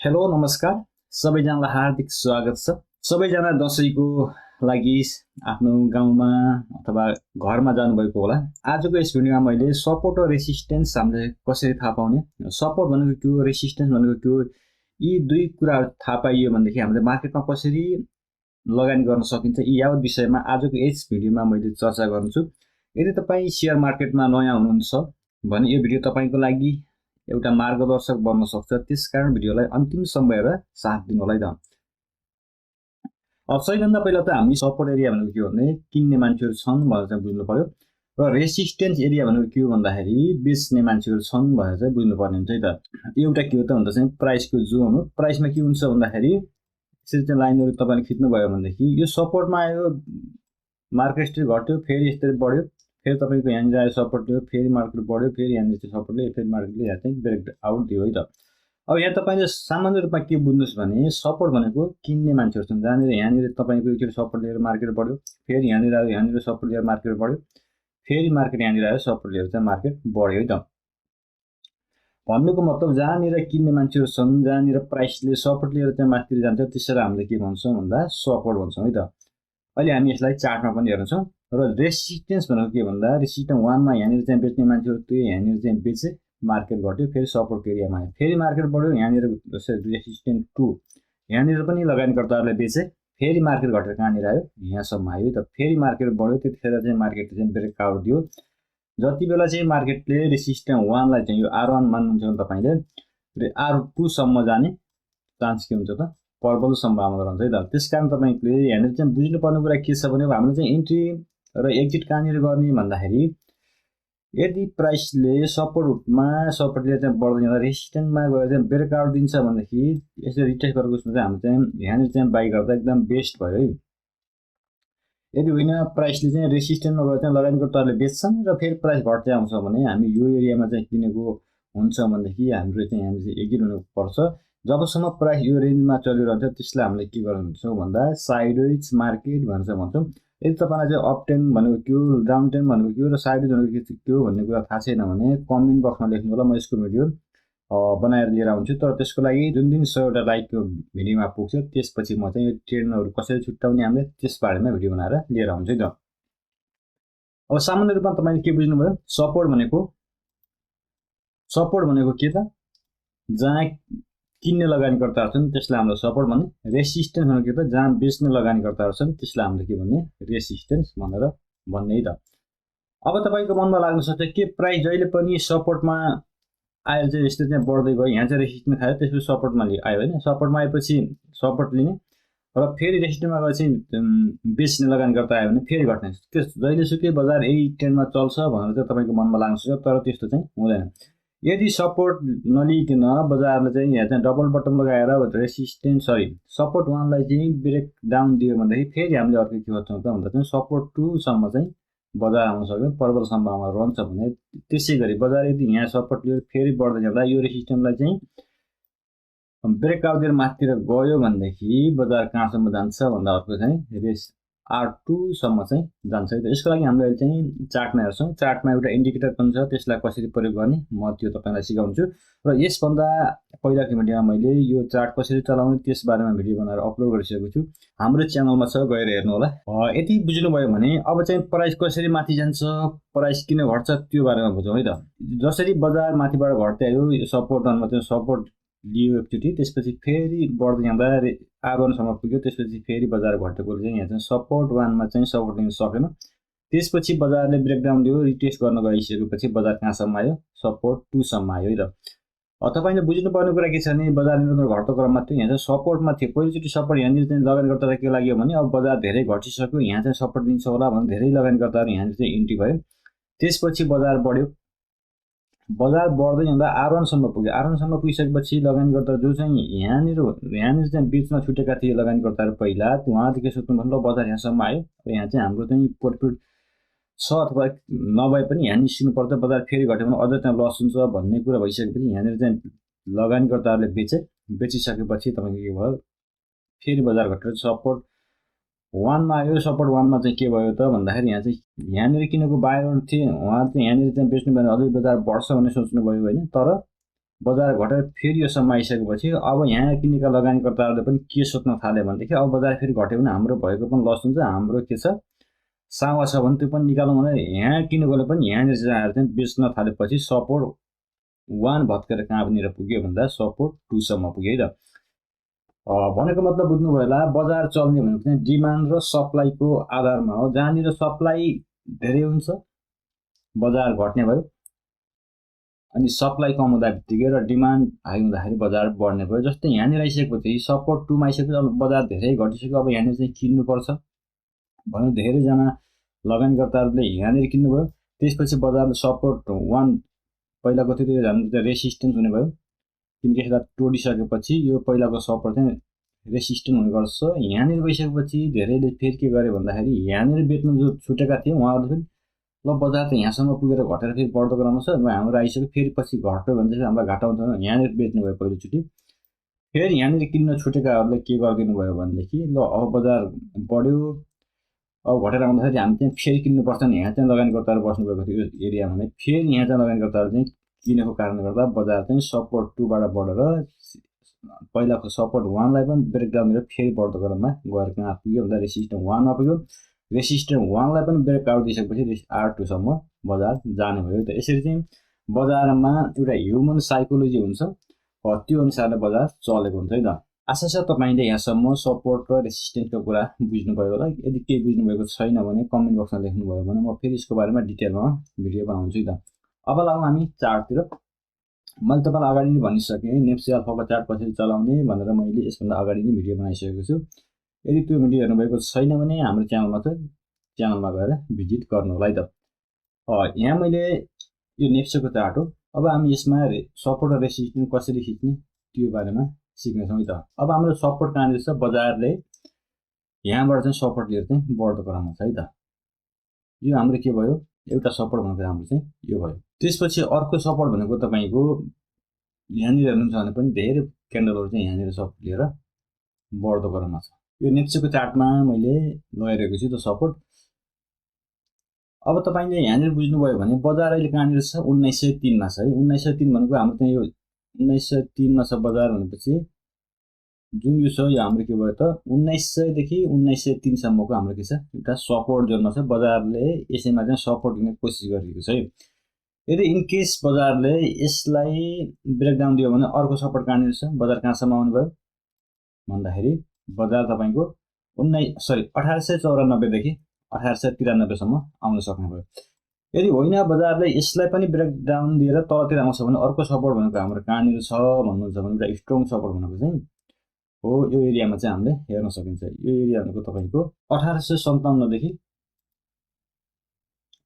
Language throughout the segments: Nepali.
हेलो नमस्कार सबैजनालाई हार्दिक स्वागत छ। सबैजना दशैंको लागि आफ्नो गाउँमा अथवा घरमा जानुभएको होला। आजको यस भिडियोमा मैले सपोर्ट र रेसिस्टेन्स हामीले कसरी थाहा पाउने, सपोर्ट भनेको के हो, रेसिस्टेन्स भनेको के हो, यी दुई कुराहरू थाहा पाइयो भनेदेखि हामीले मार्केटमा कसरी लगानी गर्न सकिन्छ, यी यावत विषयमा आजको यस भिडियोमा मैले चर्चा गर्छु। यदि तपाईँ शेयर मार्केटमा नयाँ हुनुहुन्छ भने यो भिडियो तपाईको लागि एउटा मार्गदर्शक बन्न सक्छ। त्यसकारण भिडियोलाई अन्तिमसम्म हेरेर साथ दिनु होला है त। अब सबैभन्दा पहिला त हामी सपोर्ट एरिया भनेको के हो भने किन्ने मान्छेहरू छन् भनेर चाहिँ बुझ्नु पर्यो, र रेसिस्टेन्स एरिया भनेको के हो भन्दाखेरि बेच्ने मान्छेहरू छन् भनेर चाहिँ बुझ्नुपर्ने हुन्छ है त। एउटा के हो त भन्दा चाहिँ प्राइसको जोन हो। प्राइसमा के हुन्छ भन्दाखेरि यसरी चाहिँ लाइनहरू तपाईँले खिच्नु भयो भनेदेखि यो सपोर्टमा आयो, मार्केट स्टेज घट्यो, फेरि यसरी बढ्यो, फेरि तपाईको यहाँनिर आयो सपोर्ट लियो, फेरि मार्केट बढ्यो, फेरि यहाँनिर चाहिँ सपोर्ट लियो, फेरि मार्केटले यहाँ चाहिँ ब्रेक आउट दियो है त। अब यहाँ तपाईले सामान्य रूपमा के बुझ्नुस् भने सपोर्ट भनेको किन्ने मान्छेहरू छन्, जहाँनिर यहाँनिर तपाईको एकचोटि सपोर्ट लिएर मार्केट बढ्यो, फेरि यहाँनिर आयो, यहाँनिर सपोर्ट लिएर मार्केट बढ्यो, फेरि मार्केट यहाँनिर आयो, सपोर्ट लिएर चाहिँ मार्केट बढ्यो है त। भन्नुको मतलब जहाँनिर किन्ने मान्छेहरू छन्, जहाँनिर प्राइसले सपोर्ट लिएर चाहिँ माथितिर जान्छ, त्यसैलाई हामीले के भन्छौँ भन्दा सपोर्ट भन्छौँ है त। अहिले हामी यसलाई चार्टमा पनि हेर्छौँ। र रेसिस्टेन्स भनेको के भन्दा रेसिस्टेन्स 1 मा यहाँनिर चाहिँ बेच्ने मान्छेहरू त्यो यहाँनिर चाहिँ बेचे, मार्केट घट्यो, फेरि सपोर्ट एरियामा आयो, फेरि मार्केट बढ्यो, यहाँनिर रेसिस्टेन्स 2 यहाँनिर पनि लगानीकर्ताहरूले बेचे, फेरि मार्केट घटेर कहाँनिर आयो, यहाँसम्म आयो त। फेरि मार्केट बढ्यो, त्यतिखेर चाहिँ मार्केटले चाहिँ ब्रेकआउट दियो। जति बेला चाहिँ मार्केटले रेसिस्टेन्स 1 लाई चाहिँ यो R1 मान्नुहुन्छ भने तपाईले R2 सम्म जाने चान्स के हुन्छ त, प्रबल सम्भावना रहन्छ है त। त्यसकारण तपाईले यहाँनिर चाहिँ बुझ्नुपर्ने कुरा के छ भने हामीले चाहिँ एन्ट्री र एक्जिट कहाँनिर गर्ने भन्दाखेरि यदि प्राइसले सपोर्टमा सपोर्टले चाहिँ बढ्दै जाँदा रेसिस्टेन्समा गएर चाहिँ ब्रेकआउट दिन्छ भनेदेखि यसले रिटेस्ट गरेको उसमा चाहिँ हामी चाहिँ यहाँनिर चाहिँ बाइ गर्दा एकदम बेस्ट भयो है। यदि होइन प्राइसले चाहिँ रेसिस्टेन्समा गएर चाहिँ लगानीकर्ताहरूले बेच्छन् र फेरि प्राइस घट्दै आउँछ भने हामी यो एरियामा चाहिँ किनेको हुन्छ भनेदेखि हाम्रो चाहिँ यहाँनिर चाहिँ एक्जिट हुनुपर्छ। जबसम्म प्राइस यो रेन्जमा चलिरहन्छ त्यसलाई हामीले के गर्छौँ भन्दा साइडवेज मार्केट भनेर भन्छौँ। यदि तपाईँलाई चाहिँ अप टेन भनेको के हो, डाउन टेन भनेको के हो र साइडवेज भनेको के हो भन्ने कुरा थाहा छैन भने कमेन्ट बक्समा लेख्नु होला, म यसको भिडियो बनाएर लिएर आउँछु। तर त्यसको लागि जुन दिन 100वटा लाइकको भिडियोमा पुग्छ त्यसपछि म चाहिँ यो ट्रेन्डहरू कसरी छुट्याउने हामीले त्यस बारेमा भिडियो बनाएर लिएर आउँछु है त। अब सामान्य रूपमा तपाईँले के बुझ्नुभयो, सपोर्ट भनेको के त, जहाँ किन्ने लगानीकर्ताहरू छन् त्यसलाई हामीले सपोर्ट भन्ने। रेसिस्टेन्स भनेको के त, जहाँ बेच्ने लगानीकर्ताहरू छन् त्यसलाई हामीले के भन्ने, रेसिस्टेन्स भनेर भन्ने है त। अब तपाईको मनमा लाग्न सक्छ के प्राइस जहिले पनि सपोर्टमा आएर चाहिँ यस्तो चाहिँ बढ्दै गयो, यहाँ चाहिँ रेसिस्टेन्स खायो, त्यसपछि सपोर्टमा आयो होइन, सपोर्टमा आएपछि सपोर्ट लिने र फेरि रेसिस्टेन्समा गएर चाहिँ बेच्ने लगानीकर्ता आयो भने फेरि घट्ने। त्यस जहिलेसुकै बजार यही ट्रेन्डमा चल्छ भनेर चाहिँ तपाईँको मनमा लाग्न सक्छ, तर त्यस्तो चाहिँ हुँदैन। यदि सपोर्ट नलिकन बजारले चाहिँ यहाँ चाहिँ डबल बटम लगाएर रेसिस्टेन्स सपोर्ट 1 लाई चाहिँ ब्रेक डाउन दियो भनेदेखि फेरि हामीले अर्को के गर्छौँ त भन्दा चाहिँ सपोर्ट 2 सम्म चाहिँ बजार आउन सक्यो, प्रबल सम्भावना रहन्छ भने। त्यसै गरी बजार यदि यहाँ सपोर्ट लिएर फेरि बढ्दै जाँदा यो रेसिस्टेन्सलाई चाहिँ ब्रेकआउट दिएर माथितिर गयो भनेदेखि बजार कहाँसम्म जान्छ भन्दा अर्को चाहिँ R2 सम्म चाहिँ जान्छ है त। यसको लागि हामीले चाहिँ चार्टमा हेर्छौँ। चार्टमा एउटा इन्डिकेटर पनि छ, त्यसलाई कसरी प्रयोग गर्ने म त्यो तपाईँलाई सिकाउँछु। र यसभन्दा पहिलाको भिडियोमा मैले यो चार्ट कसरी चलाउने त्यस बारेमा भिडियो बनाएर अपलोड गरिसकेको छु, हाम्रो च्यानलमा छ, गएर हेर्नु होला। यति बुझ्नुभयो भने अब चाहिँ प्राइस कसरी माथि जान्छ, प्राइस किन घट्छ त्यो बारेमा बुझौँ है त। जसरी बजार माथिबाट घट्दै आयो, सपोर्ट 1 मा चाहिँ सपोर्ट लियो एकचोटि, त्यसपछि फेरि बढ्दै जाँदा R1 सम्म पुग्यो, त्यसपछि फेरि बजार घटेकोले चाहिँ यहाँ चाहिँ सपोर्ट 1 मा चाहिँ सपोर्ट लिन सकेन, त्यसपछि बजारले ब्रेकडाउन दियो, रिटेस्ट गर्न गइसकेपछि बजार कहाँसम्म आयो, सपोर्ट 2 सम्म आयो है त। तपाईले बुझ्नुपर्ने कुरा के छ भने बजार निरन्तर घट्दो क्रममा थियो, यहाँ चाहिँ सपोर्टमा थियो, पहिलोचोटि सपोर्ट यहाँनिर चाहिँ लगानीकर्तालाई के लाग्यो भने अब बजार धेरै घटिसक्यो, यहाँ चाहिँ सपोर्ट लिन्छ होला भने धेरै लगानीकर्ताहरू यहाँनिर चाहिँ इन्ट्री भयो। त्यसपछि बजार बढ्यो, बजार बढ्दै जाँदा R1 सम्म पुग्यो, R1 सम्म पुगिसकेपछि लगानीकर्ता जो चाहिँ यहाँनिर चाहिँ बिचमा छुटेका थिए लगानीकर्ताहरू पहिला, उहाँदेखि सोध्नु भन्नु बजार यहाँसम्म आयो, यहाँ चाहिँ हाम्रो चाहिँ प्रफिट छ अथवा नभए पनि यहाँ निस्किनु पर्छ, बजार फेरि घट्यो भने अझ चाहिँ लस हुन्छ भन्ने कुरा भइसकेपछि यहाँनिर चाहिँ लगानीकर्ताहरूले बेचिसकेपछि तपाईँको के भयो, फेरि बजार घटेर सपोर्ट 1 मा आयो। सपोर्ट 1 मा चाहिँ के भयो त भन्दाखेरि यहाँ चाहिँ यहाँनिर किनेको बायर थिए, उहाँहरू चाहिँ यहाँनिर चाहिँ बेच्नु भयो भने अझै बजार बढ्छ भन्ने सोच्नुभयो होइन, तर बजार घटेर फेरि यो सम्म आइसकेपछि अब यहाँ किनेका लगानीकर्ताहरूले पनि के सोच्न थाले भनेदेखि अब बजार फेरि घट्यो भने हाम्रो भएको पनि लस हुन्छ, हाम्रो के छ सावा छ भने त्यो पनि निकालौँ भनेर यहाँ किनेकोले पनि यहाँनिर चाहिँ आएर चाहिँ बेच्न थालेपछि सपोर्ट 1 भत्केर कहाँनिर पुग्यो भन्दा सपोर्ट 2 सम्म पुग्यो है त। भनेको मतलब बुझ्नुभयो होला, बजार चल्ने भनेको चाहिँ डिमान्ड र सप्लाईको आधारमा हो। जहाँनिर सप्लाई धेरै हुन्छ बजार घट्ने भयो, अनि सप्लाई कम हुँदा बित्तिकै र डिमान्ड हाई हुँदाखेरि बजार बढ्ने भयो। जस्तै यहाँनिर आइसकेपछि सपोर्ट 2 मा आइसकेपछि अब बजार धेरै घटिसक्यो, अब यहाँनिर चाहिँ किन्नुपर्छ भनेर धेरैजना लगानीकर्ताहरूले यहाँनिर किन्नुभयो। त्यसपछि बजारले सपोर्ट 1 पहिलाको थियो त्यो रेसिस्टेन्स हुने भयो, किनकि यसलाई तोडिसकेपछि यो पहिलाको सपोर्ट चाहिँ रेसिस्टेन्ट हुने गर्छ। यहाँनिर गइसकेपछि धेरैले फेरि के गरे भन्दाखेरि यहाँनिर बेच्नु जो छुटेका थिए उहाँहरू पनि ल बजार त यहाँसम्म पुगेर घटेर फेरि बढ्दो क्रममा छ, हाम्रो आइसक्यो फेरि पछि घट्यो भने चाहिँ हामीलाई घाटा हुन्छ भने यहाँनिर बेच्नु भयो पहिलोचोटि। फेरि यहाँनिर किन्न छुटेकाहरूले के गरिदिनु भयो भनेदेखि ल अब बजार बढ्यो, अब घटेर आउँदाखेरि हामी चाहिँ फेरि किन्नुपर्छ नि, यहाँ चाहिँ लगानीकर्ताहरू बस्नुभएको थियो यो एरियामा नै फेरि यहाँ चाहिँ लगानीकर्ताहरू चाहिँ किनेको कारणले गर्दा बजार चाहिँ सपोर्ट 2 बाट बढेर पहिलाको सपोर्ट 1 लाई पनि ब्रेकडाउन गरेर फेरि बढ्दो क्रममा गएर कहाँ पुग्यो भन्दा रेसिस्टेन्स 1 मा पुग्यो। रेसिस्टेन्स 1 लाई पनि ब्रेकआउट दिइसकेपछि R2 सम्म बजार जाने भयो त। यसरी चाहिँ बजारमा एउटा ह्युमन साइकोलोजी हुन्छ, त्यो अनुसारले बजार चलेको हुन्छ है त। आशा छ तपाईले यहाँसम्म सपोर्ट र रेसिस्टेन्सको कुरा बुझ्नुभयो होला। यदि केही बुझ्नुभएको छैन भने कमेन्ट बक्समा लेख्नुभयो भने म फेरि यसको बारेमा डिटेलमा भिडियो बनाउँछु है त। अब लागौँ हामी चार्टतिर। मैले तपाईलाई अगाडि नै भनिसकेँ नेप्सी अल्फाको चार्ट कसरी चलाउने भनेर मैले यसभन्दा अगाडि नै भिडियो बनाइसकेको छु। यदि त्यो भिडियो हेर्नुभएको छैन भने हाम्रो च्यानलमा छ, च्यानलमा गएर भिजिट गर्नु होला है त। यहाँ मैले यो नेप्सीको चार्ट हो। अब हामी यसमा सपोर्ट र रेसिस्टेन्स कसरी खिच्ने त्यो बारेमा सिक्नेछौँ है त। अब हाम्रो सपोर्ट कहाँनिर छ, बजारले यहाँबाट चाहिँ सपोर्ट लिएर चाहिँ बढ्दो क्रममा छ है त। यो हाम्रो के भयो, एउटा सपोर्ट भनेको हाम्रो चाहिँ यो भयो। त्यसपछि अर्को सपोर्ट भनेको तपाईको यहाँनिर हेर्नुहुन्छ भने पनि धेरै क्यान्डलहरु चाहिँ यहाँनिर सपोर्ट लिएर बढ्दो क्रममा छ। यो नेप्सीको चार्टमा मैले लगाइरहेको छु त सपोर्ट। अब तपाईले यहाँनिर बुझ्नुभयो भने बजार अहिले कहाँनिर छ, 1903 मा छ है। 1903 भनेको हाम्रो चाहिँ यो 1903 मा छ बजार भनेपछि जुन यो छ यो हाम्रो के भयो त 1900 देखि 1903 सम्मको हाम्रो के छ, एउटा सपोर्ट जोनमा छ। बजारले यसैमा चाहिँ सपोर्ट लिने कोसिस गरिरहेको छ है। यदि इन केस बजारले यसलाई ब्रेकडाउन दियो भने अर्को सपोर्ट कहाँनिर छ, बजार कहाँसम्म आउने भयो भन्दाखेरि बजार तपाईको 1894 देखि 1893 सम्म आउन सक्ने भयो। यदि होइन बजारले यसलाई पनि ब्रेकडाउन दिएर तलतिर आउँछ भने अर्को सपोर्ट भनेको हाम्रो कहाँनिर छ भन्नुहुन्छ भने एउटा स्ट्रङ सपोर्ट भनेको चाहिँ हो यो एरियामा चाहिँ हामीले हेर्न सकिन्छ। यो एरिया भनेको तपाईको 1857 देखि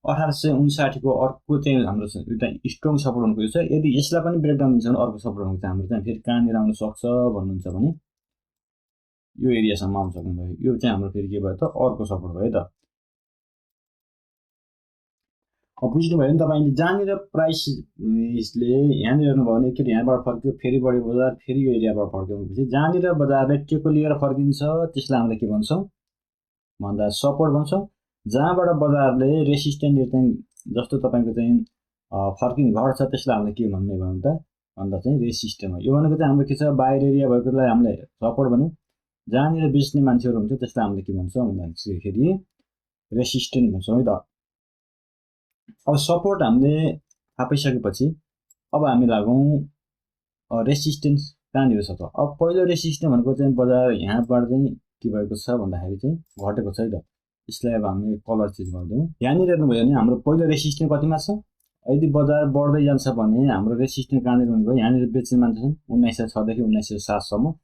1859 को अर्को चाहिँ हाम्रो एउटा स्ट्रङ सपोर्ट भनेको यो छ। यदि यसलाई पनि ब्रेकडाउन दिन्छ भने अर्को सपोर्ट भनेको चाहिँ हाम्रो चाहिँ फेरि कहाँनिर आउन सक्छ भन्नुहुन्छ भने यो एरियासम्म आउन सक्ने भयो। यो चाहिँ हाम्रो फेरि के भयो त अर्को सपोर्ट भयो त। बुझ्नुभयो नि तपाईले, जहाँनिर प्राइसले यहाँनिर हेर्नुभयो भने एकचोटि यहाँबाट फर्क्यो फेरि बढ्यो बजार फेरि यो एरियाबाट फर्क्यो भनेपछि जहाँनिर बजारले टेको लिएर फर्किन्छ त्यसलाई हामीले के भन्छौँ भन्दा सपोर्ट भन्छौँ। जहाँबाट बजारले रेसिस्टेन्स चाहिँ जस्तो तपाईको चाहिँ फर्किङ घट्छ त्यसलाई हामीले के भन्ने भन्दा चाहिँ रेसिस्टेन्स हो। यो भनेको चाहिँ हाम्रो के छ, बाहिर एरिया भएकोलाई हामीले सपोर्ट भन्यौँ। जहाँनिर बेच्ने मान्छेहरू हुन्छ त्यसलाई हामीले के भन्छौँ भन्दाखेरि रेसिस्टेन्स भन्छौँ है त। अब सपोर्ट हामीले थाहा पाइसकेपछि अब हामी लागौँ रेसिस्टेन्स कहाँनिर छ त। अब पहिलो रेसिस्टेन्स भनेको चाहिँ बजार यहाँबाट चाहिँ के भएको छ भन्दाखेरि चाहिँ घटेको छ है त। यसलाई अब हामीले कलर चेन्ज गर्दियौँ। यहाँनिर हेर्नुभयो भने हाम्रो पहिलो रेसिस्टेन्स कतिमा छ, यदि बजार बढ्दै जान्छ भने हाम्रो रेसिस्टेन्स कहाँनिर हुनुभयो, यहाँनिर बेच्ने मान्छे छन् 1906 देखि 1907 सम्म।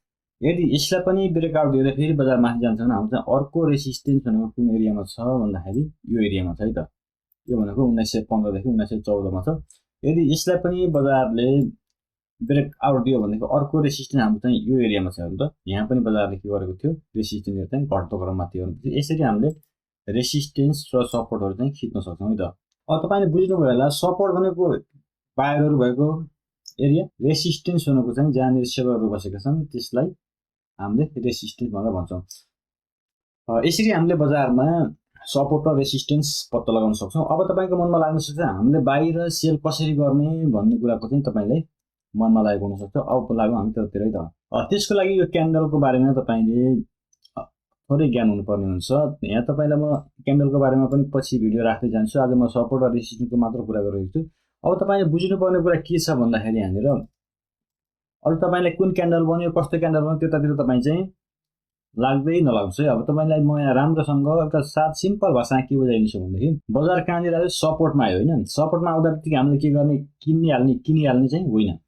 यदि यसलाई पनि ब्रेकआउट दिएर फेरि बजार माथि जान्छ भने हाम्रो चाहिँ अर्को रेसिस्टेन्स भनेको कुन एरियामा छ भन्दाखेरि यो एरियामा छ है त। यो भनेको 1915 देखि 1914 मा छ। यदि यसलाई पनि बजारले ब्रेकआउट दियो भनेको अर्को रेसिस्टेन्स हाम्रो चाहिँ यो एरियामा छ नि त। यहाँ पनि बजारले के गरेको थियो, रेसिस्टेन्स चाहिँ घट्दो क्रममा थियो। यसरी हामीले रेसिस्टेन्स र सपोर्टहरु चाहिँ खिच्न सक्छौं है त। अब तपाईले बुझ्नुभयो होला सपोर्ट भनेको बायरहरु भएको एरिया, रेसिस्टेन्स भनेको चाहिँ जहाँनिर सेलरहरु बसेका छन् त्यसलाई हामीले रेसिस्टेन्स भनेर भन्छौं। यसरी हामीले बजारमा सपोर्ट र रेसिस्टेन्स पत्ता लगाउन सक्छौं। अब तपाईको मनमा लाग्न सक्छ हामीले बाहिर सेल कसरी गर्ने भन्ने कुराको चाहिँ तपाईलाई मनमा लागेको हुनसक्छ। अब लागौँ हामी त्यतातिरै त। त्यसको लागि यो क्यान्डलको बारेमा तपाईँले थोरै ज्ञान हुनुपर्ने हुन्छ। यहाँ तपाईँलाई म क्यान्डलको बारेमा पनि पछि भिडियो राख्दै जान्छु। आज म सपोर्ट र रेसिस्टेन्सको मात्र कुरा गरिरहेको छु। अब तपाईँले बुझ्नुपर्ने कुरा के छ भन्दाखेरि यहाँनिर अरू तपाईँलाई कुन क्यान्डल बन्यो, कस्तो क्यान्डल बन्यो त्यतातिर तपाईँ चाहिँ लाग्दै नलाग्छ है। अब तपाईँलाई म यहाँ राम्रोसँग एउटा सिम्पल भाषामा के बुझाइदिन्छु भनेदेखि बजार कहाँनिर आयो, सपोर्टमा आयो होइन। सपोर्टमा आउँदा बित्तिकै हामीले के गर्ने, किनिहाल्ने चाहिँ होइन।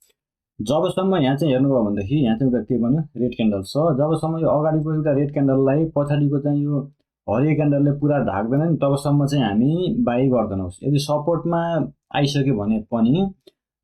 जबसम्म यहाँ चाहिँ हेर्नुभयो भनेदेखि यहाँ चाहिँ एउटा के भन्यो, रेड क्यान्डल छ। जबसम्म यो अगाडिको एउटा रेड क्यान्डललाई पछाडिको चाहिँ यो हरियो क्यान्डलले पुरा ढाक्दैन नि तबसम्म चाहिँ हामी बाई गर्दैनौँ। यदि सपोर्टमा आइसक्यो भने पनि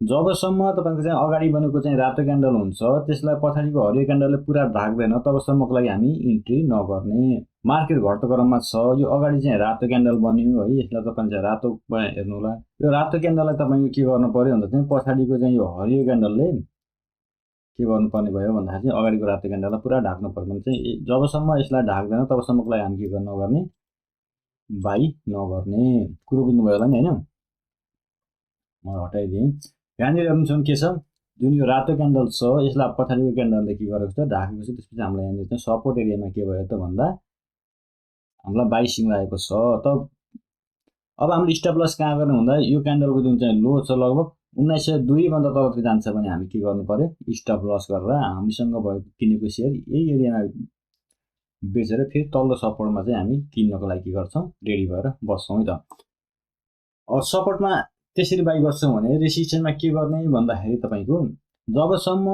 जबसम्म तपाईँको चाहिँ अगाडि बनेको चाहिँ रातो क्यान्डल हुन्छ त्यसलाई पछाडिको हरियो क्यान्डलले पुरा ढाक्दैन तबसम्मको लागि हामी इन्ट्री नगर्ने। मार्केट घट्दो क्रममा छ, यो अगाडि चाहिँ रातो क्यान्डल बन्यो है, यसलाई तपाईँ चाहिँ रातो हेर्नु होला। यो रातो क्यान्डललाई तपाईँको के गर्नु पर्यो भन्दा चाहिँ पछाडिको चाहिँ यो हरियो क्यान्डलले के गर्नुपर्ने भयो भन्दाखेरि चाहिँ अगाडिको रातो क्यान्डललाई पुरा ढाक्नु पर्यो भने चाहिँ जबसम्म यसलाई ढाक्दैन तबसम्मको लागि हामी के नगर्ने, बाई नगर्ने। कुरो बुझ्नुभयो होला नि होइन। म हटाइदिएँ। यहाँनिर हेर्नुहुन्छ भने के छ, जुन यो रातो क्यान्डल छ यसलाई पछाडिको क्यान्डलले के गरेको छ, ढाकेको छ। त्यसपछि हामीलाई यहाँनिर चाहिँ सपोर्ट एरियामा के भयो त भन्दा हामीलाई बाई सिग्नल आएको छ। त अब हामीले स्टप लस कहाँ गर्ने भन्दा यो क्यान्डलको जुन चाहिँ लो छ लगभग 1902 भन्दा तलतिर जान्छ भने हामी के गर्नु पर्यो, स्टप लस गरेर हामीसँग भएको किनेको सेयर यही एरियामा बेचेर फेरि तल्लो सपोर्टमा चाहिँ हामी किन्नको लागि के गर्छौँ, रेडी भएर बस्छौँ है त। अब सपोर्टमा त्यसरी बाई गर्छौँ भने रेसिस्टेन्समा के गर्ने भन्दाखेरि तपाईँको जबसम्म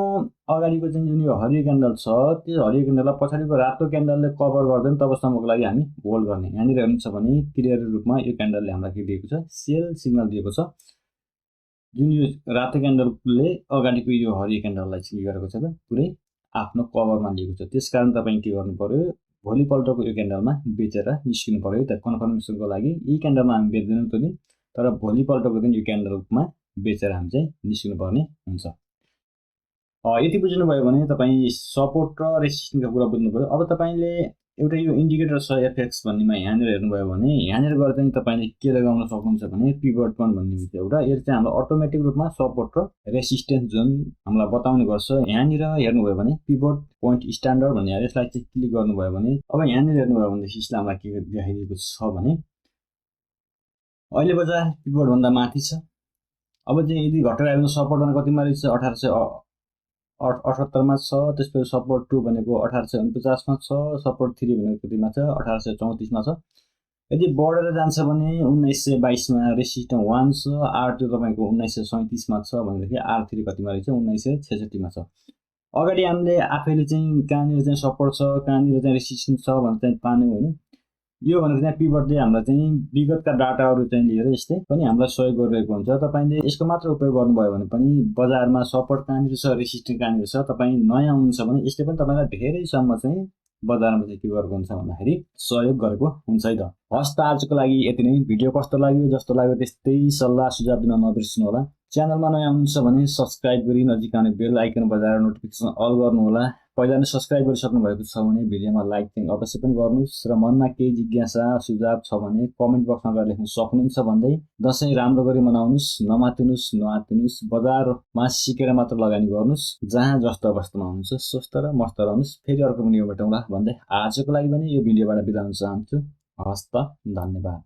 अगाडिको चाहिँ जुन यो हरियो क्यान्डल छ त्यो हरियो क्यान्डललाई पछाडिको रातो क्यान्डलले कभर गर्दैन तबसम्मको लागि हामी होल्ड गर्ने। यहाँनिर हेर्नुहुन्छ भने क्लियर रूपमा यो क्यान्डलले हामीलाई के दिएको छ, सेल सिग्नल दिएको छ। जुन यो रातो क्यान्डलले अगाडिको यो हरियो क्यान्डललाई चाहिँ के गरेको छ त पुरै आफ्नो कभरमा लिएको छ। त्यसकारण तपाईँ के गर्नु पर्यो, भोलिपल्टको यो क्यान्डलमा बेचेर निस्किनु पर्यो त। कन्फर्मेसनको लागि यही क्यान्डलमा हामी बेच्दैनौँ त्यो दिन, तर भोलिपल्टको दिन यो क्यान्डलमा बेचेर हामी चाहिँ निस्किनु पर्ने हुन्छ। यति बुझ्नुभयो भने तपाईँ सपोर्ट र रेसिस्टेन्सको कुरा बुझ्नुभयो। अब तपाईँले एउटा यो इन्डिकेटर छ एफएक्स भन्नेमा यहाँनिर हेर्नुभयो भने यहाँनिर गएर चाहिँ तपाईँले के लगाउन सक्नुहुन्छ भने पिभट पन भन्ने हुन्छ एउटा। यो चाहिँ हामीलाई अटोमेटिक रूपमा सपोर्ट र रेसिस्टेन्स जोन हामीलाई बताउने गर्छ। यहाँनिर हेर्नुभयो भने पिभट पोइन्ट स्ट्यान्डर्ड भन्ने यसलाई चाहिँ क्लिक गर्नुभयो भने अब यहाँनिर हेर्नुभयो भनेदेखि यसले हामीलाई के देखाइदिएको छ भने अहिले बजार पिभटभन्दा माथि छ। अब चाहिँ यदि घटेर आयो भने सपोर्ट भनेको कतिमा रहेछ, 1878 मा छ। त्यसपछि सपोर्ट 2 भनेको 1849 मा छ। सपोर्ट 3 भनेको कतिमा छ, 1834 मा छ। यदि बढेर जान्छ भने 1922 मा रेसिस्टेन्स 1 छ। R2 तपाईँको 1937 मा छ भनेदेखि R3 कतिमा रहेछ, 1966 मा छ। अगाडि हामीले आफैले चाहिँ कहाँनिर चाहिँ सपोर्ट छ कहाँनिर चाहिँ रेसिस्टेन्स छ भनेर चाहिँ पान्यौँ होइन। यो भनेको चाहिँ पिभटले हामीलाई चाहिँ विगतका डाटाहरू चाहिँ लिएर यस्तै पनि हामीलाई सहयोग गरिरहेको हुन्छ। तपाईँले यसको मात्र उपयोग गर्नुभयो भने पनि बजारमा सपोर्ट कहाँनिर छ, रेसिस्टेन्स कहाँनिर छ, तपाईँ नयाँ हुनुहुन्छ भने यसले पनि तपाईँलाई धेरैसम्म चाहिँ बजारमा चाहिँ के गरेको हुन्छ भन्दाखेरि सहयोग गरेको हुन्छ है त। हस् त आजको लागि यति नै। भिडियो कस्तो लाग्यो, जस्तो लाग्यो त्यस्तै सल्लाह सुझाव दिन नबिर्सनु होला। च्यानलमा नयाँ हुनुहुन्छ भने सब्सक्राइब गरी नजिक आउने बेल आइकन बजाएर नोटिफिकेसन अल गर्नु होला। पहिला नै सब्सक्राइब गरिसक्नु भएको छ भने भिडियोमा लाइक चाहिँ अवश्य पनि गर्नुहोस् र मनमा केही जिज्ञासा सुझाव छ भने कमेन्ट बक्समा गएर लेख्न सक्नुहुन्छ भन्दै दसैँ राम्रो गरी मनाउनुहोस्, नमातिनुहोस्, नआत्तिनुहोस्, बजारमा सिकेर मात्र लगानी गर्नुहोस्। जहाँ जस्तो अवस्थामा हुनुहुन्छ स्वस्थ र मस्त रहनुहोस्। फेरि अर्को भिडियो भेटौँला भन्दै आजको लागि पनि यो भिडियोबाट बिदा हुन चाहन्छु। हस्त, धन्यवाद।